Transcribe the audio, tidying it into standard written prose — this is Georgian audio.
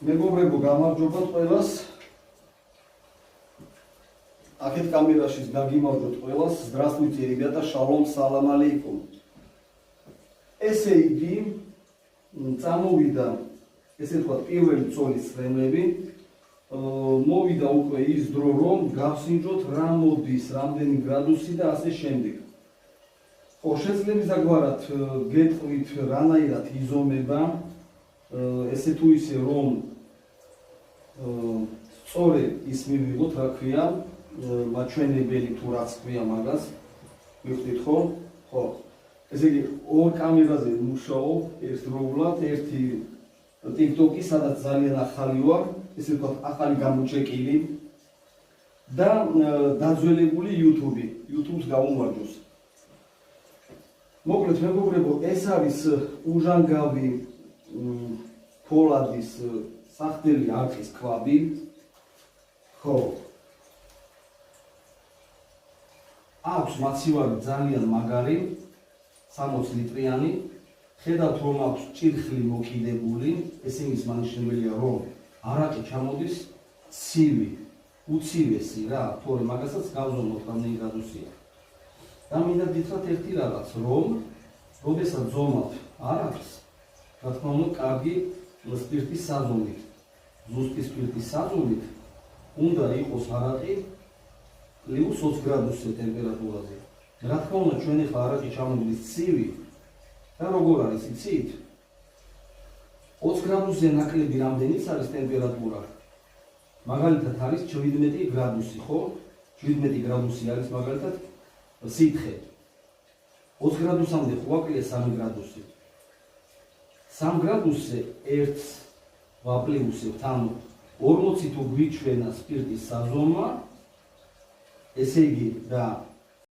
მეგობრებო, გამარჯობათ ყველას. აქეთ კამერაში გაგიმარჯვოთ ყველას. Здравствуйте, ребята, шалом, салам алейкум. ესე იგი, წამოვიდა, ესე ვთქვათ, პირველი წოლის წრემლები. მოვიდა უკვე ის დრო, რომ გავსინჯოთ რა მოდის, რამდენი გრადუსი და ასე შემდეგ. ხო, შეძლებს დაგვარად გეტყვით რანაირად იზომება, ესე თუ ისე რომ სწორედ ის მივიღოთ, რა ქვია, მაჩვენებელი თუ რაც ქვია მაგას, მივხვდით ხო? ხო. ესე იგი, ორ კამერაზე მუშაობ ერთდროულად, ერთი TikTok-ი, სადაც ძალიან ახალი ვარ, ესე ვთქვათ, ახალი გამოჩეკილი და დაძველებული YouTube-ი, YouTube-ს გაუმარჯოს. მოკლედ, მეგობრებო, ეს არის უჟანგავი ფოლადის სახდელი არყის ქვაბი. ხო. აქვს მაცივარი ძალიან მაგარი, 60 ლიტრიანი. ხედავთ რომ აქვს ჭირხლი მოკიდებული, ეს იმის მანიშნებელია რომ არაყი ჩამოდის ცივი, უცივესი რა, თორე მაგასაც გავზომოთ რამდენი გრადუსია. და მინდა გითხრათ ერთი რაღაც, რომ როდესაც ზომავთ არაყს, რა თქმა უნდა, კარგი სპირტის საზომით, ზუსტი სპირტის საზომით უნდა იყოს არაყი პლუს 20 გრადუსზე ტემპერატურაზე. რა თქმა უნდა, ჩვენ ახლა არაყი ჩამოვიდეს ცივი და როგორ არის იცით? 20 გრადუსზე ნაკლები რამდენიც არის ტემპერატურა? მაგალითად არის 17 გრადუსი, ხო? 17 გრადუსი არის მაგალითად სითხე. 20 გრადუსამდე ხო აკლია 3 გრადუსი. 3 გრადუსზე ერთს ვაპლუსებთ, ანუ 40 თუ გვიჩვენა სპირტის საზომა, ესე იგი და